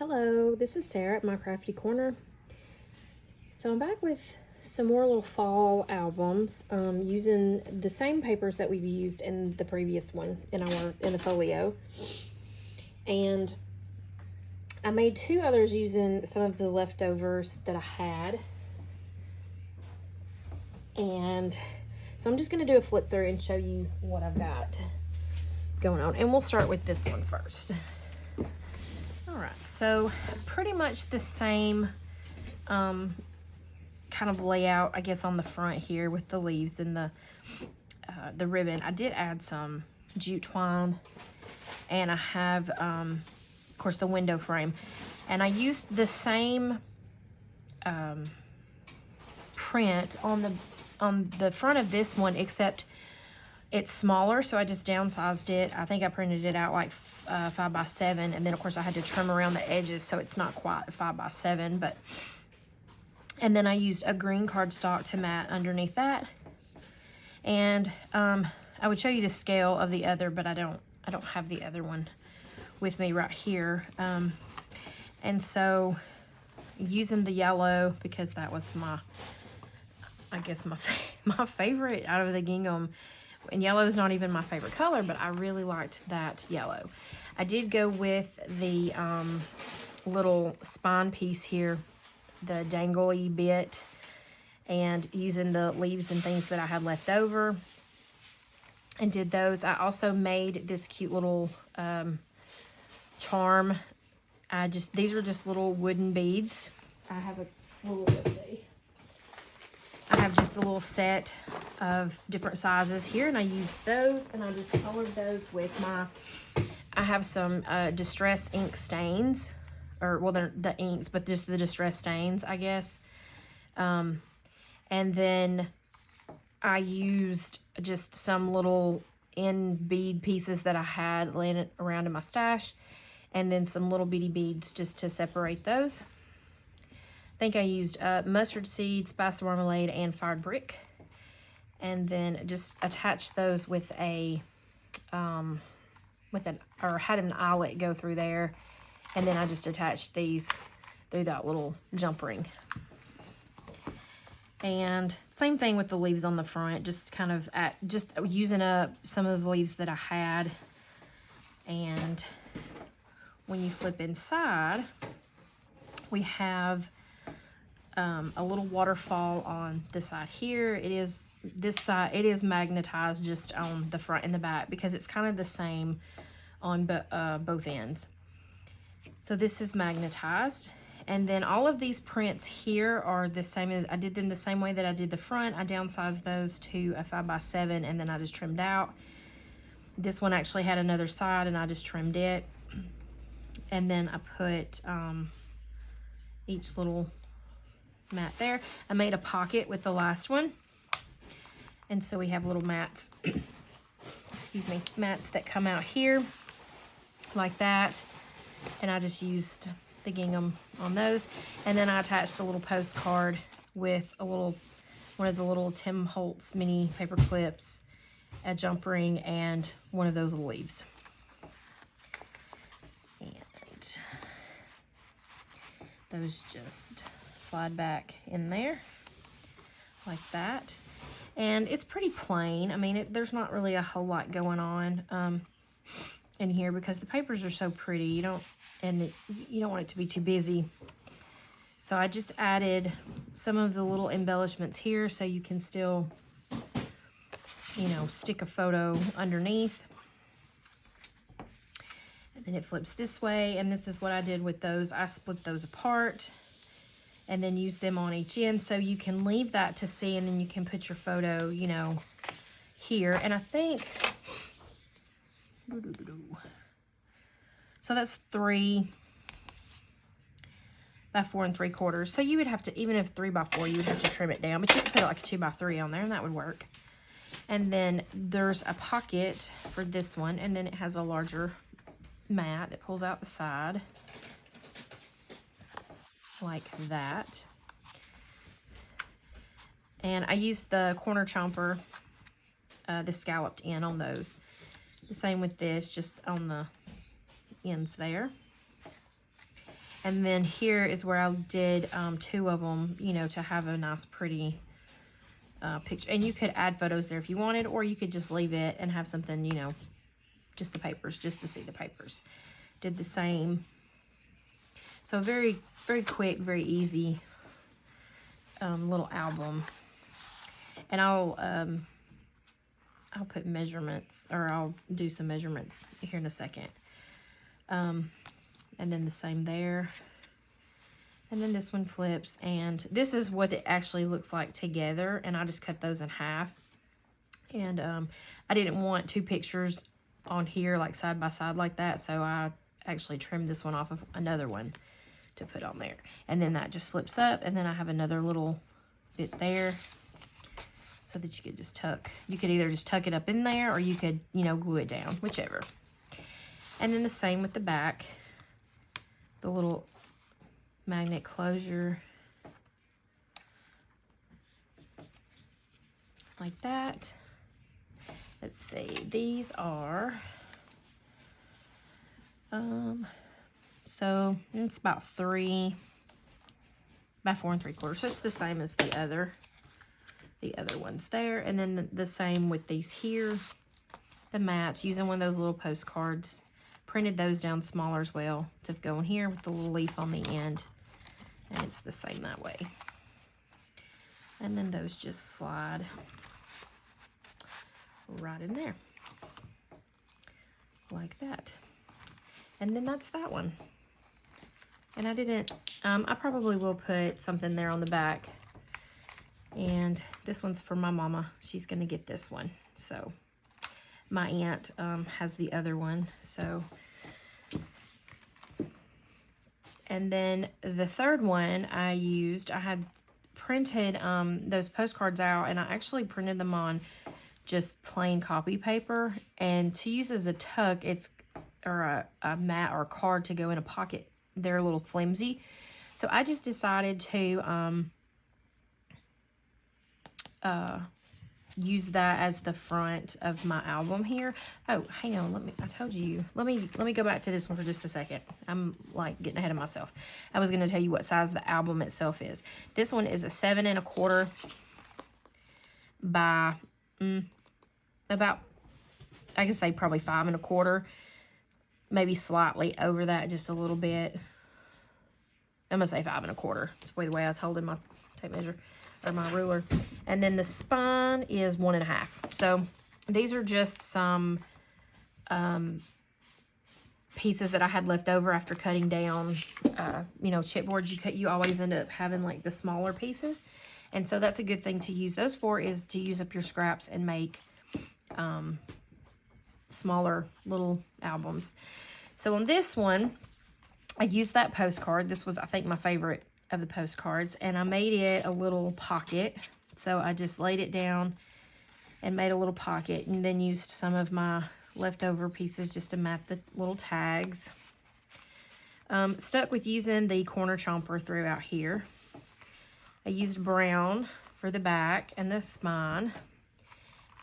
Hello, this is Sarah at My Crafty Corner. So I'm back with some more little fall albums using the same papers that we've used in the previous one in the folio. And I made two others using some of the leftovers that I had. And so I'm just going to do a flip through and show you what I've got going on. And we'll start with this one first. All right, so pretty much the same kind of layout, I guess, on the front here with the leaves and the ribbon. I did add some jute twine, and I have, of course, the window frame. And I used the same print on the front of this one, except it's smaller, so I just downsized it. I think I printed it out like 5x7, and then of course I had to trim around the edges, so it's not quite 5x7. But and then I used a green cardstock to mat underneath that. And I would show you the scale of the other, but I don't have the other one with me right here. And so using the yellow, because that was my favorite out of the gingham. And yellow is not even my favorite color, but I really liked that yellow. I did go with the little spine piece here, the dangly bit, and using the leaves and things that I had left over, and did those. I also made this cute little charm. These are just little wooden beads. I have a little, let's see. I have just a little set of different sizes here, and I used those, and I just colored those with I have some distress ink stains, or well, they're the inks, but just the distress stains, I guess. And then I used just some little end bead pieces that I had laying around in my stash, and then some little bitty beads just to separate those. I think I used mustard seed, spice marmalade, and fired brick, and then just attached those with had an eyelet go through there, and then I just attached these through that little jump ring. And same thing with the leaves on the front, just kind of just using up some of the leaves that I had. And when you flip inside, we have a little waterfall on the side here. This side is magnetized just on the front and the back, because it's kind of the same on both ends. So this is magnetized, and then all of these prints here are the same. I did them the same way that I did the front. I downsized those to a 5x7, and then I just trimmed out. This one actually had another side, and I just trimmed it, and then I put each little mat there. I made a pocket with the last one, and so we have little mats excuse me, mats that come out here like that, and I just used the gingham on those. And then I attached a little postcard with one of the little Tim Holtz mini paper clips, a jump ring, and one of those leaves. And those just slide back in there like that. And it's pretty plain. I mean, there's not really a whole lot going on in here, because the papers are so pretty. You don't want it to be too busy. So I just added some of the little embellishments here, so you can still, stick a photo underneath. And then it flips this way, and this is what I did with those. I split those apart and then use them on each end, so you can leave that to see, and then you can put your photo, here. And I think, so that's 3 by 4 3/4. So you would have to, even if 3 by 4, you would have to trim it down, but you could put it like a 2 by 3 on there, and that would work. And then there's a pocket for this one, and then it has a larger mat that pulls out the side like that. And I used the corner chomper, the scalloped end on those. The same with this, just on the ends there. And then here is where I did 2 of them, you know, to have a nice pretty picture. And you could add photos there if you wanted, or you could just leave it and have something, you know, just the papers, just to see the papers. Did the same. So very, very quick, very easy little album. And I'll put measurements, or I'll do some measurements here in a second. And then the same there. And then this one flips, and this is what it actually looks like together, and I just cut those in half. And I didn't want 2 pictures on here like side by side like that, so I actually trimmed this one off of another one to put on there. And then that just flips up, and then I have another little bit there so that you could just tuck. You could either just tuck it up in there, or you could, you know, glue it down, whichever. And then the same with the back. The little magnet closure. Like that. Let's see. These are... so it's about 3 by 4 3/4. So it's the same as the other ones there. And then the same with these here, the mats, using one of those little postcards. Printed those down smaller as well to go in here with the little leaf on the end. And it's the same that way. And then those just slide right in there. Like that. And then that's that one. And I didn't, I probably will put something there on the back. And this one's for my mama. She's gonna get this one. So my aunt has the other one. So, and then the third one I had printed those postcards out, and I actually printed them on just plain copy paper. And to use as a tuck, or a mat or a card to go in a pocket, they're a little flimsy. So I just decided to use that as the front of my album here. Oh, hang on, I told you. Let me go back to this one for just a second. I'm like getting ahead of myself. I was gonna tell you what size the album itself is. This one is a 7 1/4 by about, I could say probably 5 1/4, maybe slightly over that, just a little bit. I'm gonna say 5 1/4. It's the way I was holding my tape measure, or my ruler. And then the spine is 1 1/2. So these are just some pieces that I had left over after cutting down, you know, chipboard. You always end up having like the smaller pieces. And so that's a good thing to use those for, is to use up your scraps and make smaller little albums. So on this one, I used that postcard. This was, I think, my favorite of the postcards, and I made it a little pocket. So I just laid it down and made a little pocket, and then used some of my leftover pieces just to mat the little tags. Stuck with using the corner chomper throughout here. I used brown for the back and the spine,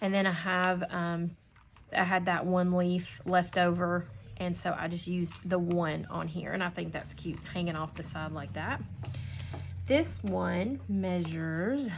and then I had that one leaf left over, and so I just used the one on here, and I think that's cute, hanging off the side like that. This one measures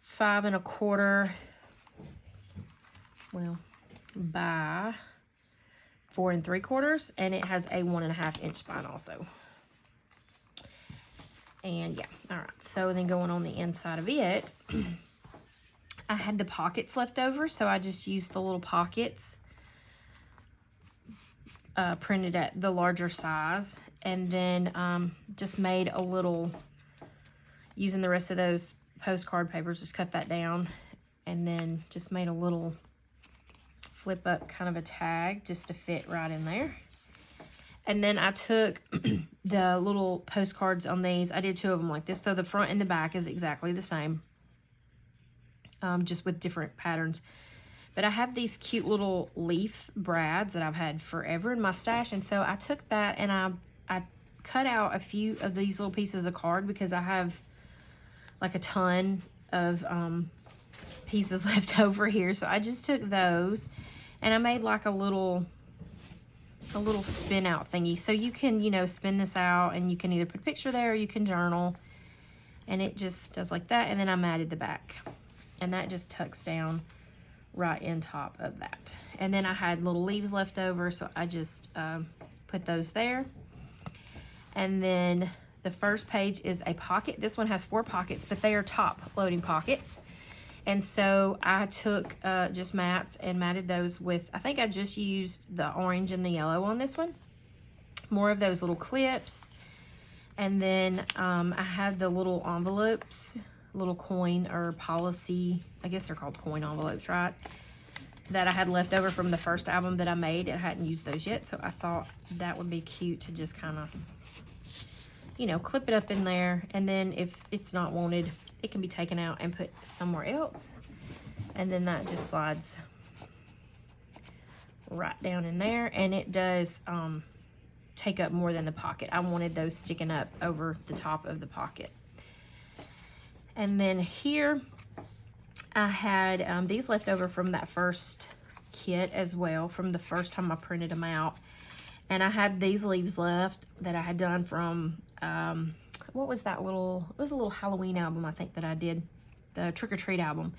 5 1/4, well, by 4 3/4, and it has a 1 1/2 inch spine also. And yeah, all right, so then going on the inside of it, I had the pockets left over, so I just used the little pockets printed at the larger size, and then just made a little, using the rest of those postcard papers, just cut that down, and then just made a little flip up kind of a tag just to fit right in there. And then I took the little postcards on these. I did 2 of them like this, so the front and the back is exactly the same, just with different patterns. But I have these cute little leaf brads that I've had forever in my stash, and so I took that and I cut out a few of these little pieces of card, because I have like a ton of pieces left over here. So I just took those and I made like a little a little spin out thingy. So you can, you know, spin this out and you can either put a picture there or you can journal. And it just does like that. And then I matted the back. And that just tucks down right in top of that. And then I had little leaves left over, so I just put those there. And then the first page is a pocket. This one has 4 pockets, but they are top loading pockets. And so I took just mats and matted those with, I think I just used the orange and the yellow on this one. More of those little clips. And then I had the little envelopes, little coin or policy, I guess they're called coin envelopes, right? That I had left over from the first album that I made. I hadn't used those yet, so I thought that would be cute to just kind of, you know, clip it up in there. And then if it's not wanted, it can be taken out and put somewhere else. And then that just slides right down in there. And it does take up more than the pocket. I wanted those sticking up over the top of the pocket. And then here I had these left over from that first kit as well, from the first time I printed them out. And I had these leaves left that I had done from, what was that little, it was a little Halloween album I think that I did, the Trick or Treat album.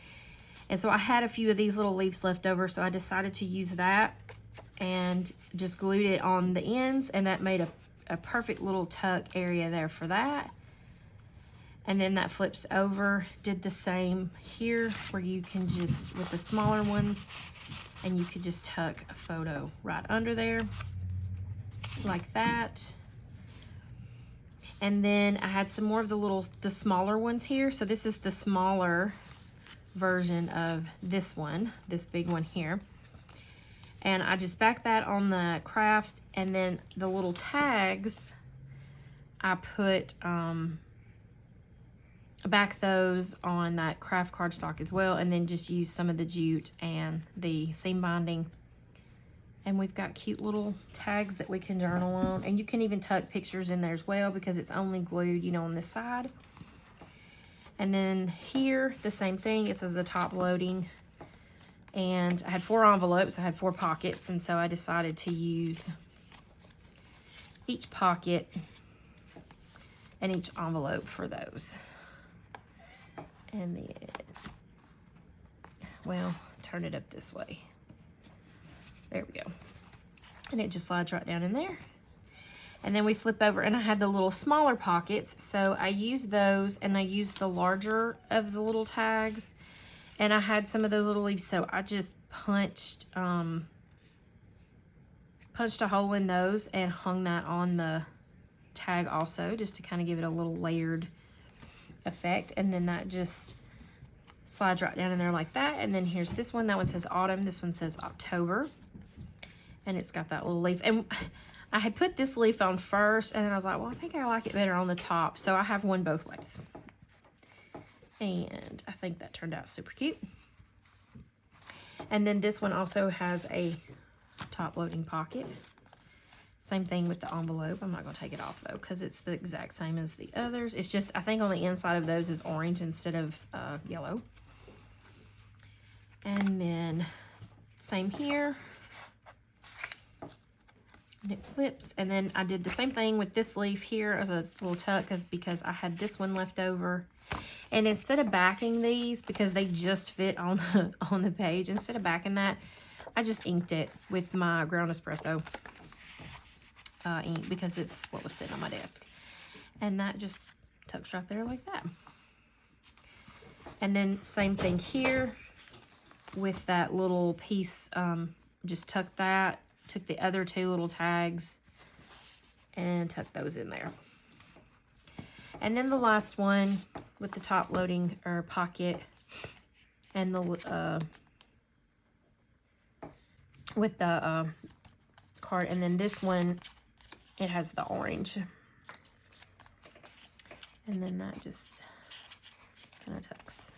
And so I had a few of these little leaves left over, so I decided to use that and just glued it on the ends, and that made a perfect little tuck area there for that. And then that flips over, did the same here where you can just, with the smaller ones, and you could just tuck a photo right under there like that. And then I had some more of the smaller ones here. So this is the smaller version of this one, this big one here. And I just backed that on the craft, and then the little tags, I put, back those on that craft cardstock as well, and then just use some of the jute and the seam binding. And we've got cute little tags that we can journal on, and you can even tuck pictures in there as well because it's only glued, you know, on this side. And then here, the same thing. It says the top loading, and I had 4 envelopes. I had 4 pockets, and so I decided to use each pocket and each envelope for those. And then, well, turn it up this way. There we go. And it just slides right down in there. And then we flip over, and I had the little smaller pockets, so I used those, and I used the larger of the little tags, and I had some of those little leaves, so I just punched a hole in those and hung that on the tag also, just to kind of give it a little layered effect. And then that just slides right down in there like that. And then here's this one. That one says autumn. This one says October. And it's got that little leaf. And I had put this leaf on first, and then I was like, well, I think I like it better on the top. So I have one both ways. And I think that turned out super cute. And then this one also has a top loading pocket. Same thing with the envelope. I'm not going to take it off though, because it's the exact same as the others. It's just, I think on the inside of those is orange instead of yellow. And then same here. And it flips. And then I did the same thing with this leaf here as a little tuck, because I had this one left over. And instead of backing these, because they just fit on the page, instead of backing that, I just inked it with my ground espresso ink, because it's what was sitting on my desk. And that just tucks right there like that. And then same thing here with that little piece, just tuck that, took the other 2 little tags and tucked those in there. And then the last one with the top loading or pocket and the with the card. And then this one, it has the orange. And then that just kind of tucks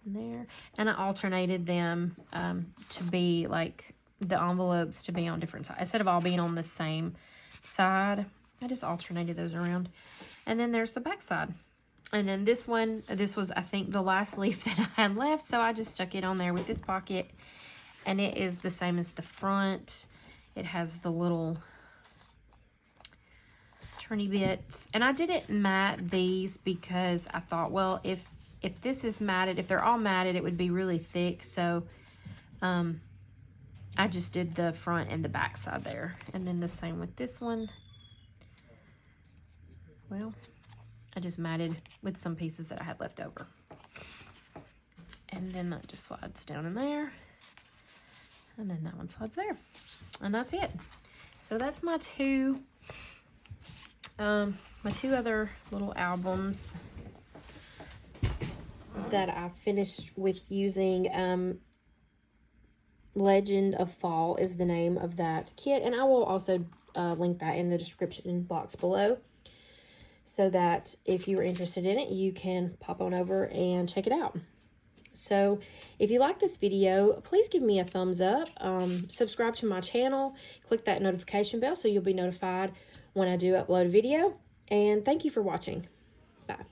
in there. And I alternated them to be like the envelopes to be on different sides. Instead of all being on the same side, I just alternated those around. And then there's the back side. And then this one, this was, I think, the last leaf that I had left. So I just stuck it on there with this pocket. And it is the same as the front. It has the little turny bits. And I didn't mat these because I thought, well, if this is matted, if they're all matted, it would be really thick. So I just did the front and the back side there. And then the same with this one. Well, I just matted with some pieces that I had left over. And then that just slides down in there. And then that one slides there. And that's it. So that's my two other little albums that I finished with using. Legend of Fall is the name of that kit. And I will also link that in the description box below, so that if you're interested in it, you can pop on over and check it out. So if you like this video, please give me a thumbs up, subscribe to my channel, click that notification bell so you'll be notified when I do upload a video, and thank you for watching. Bye.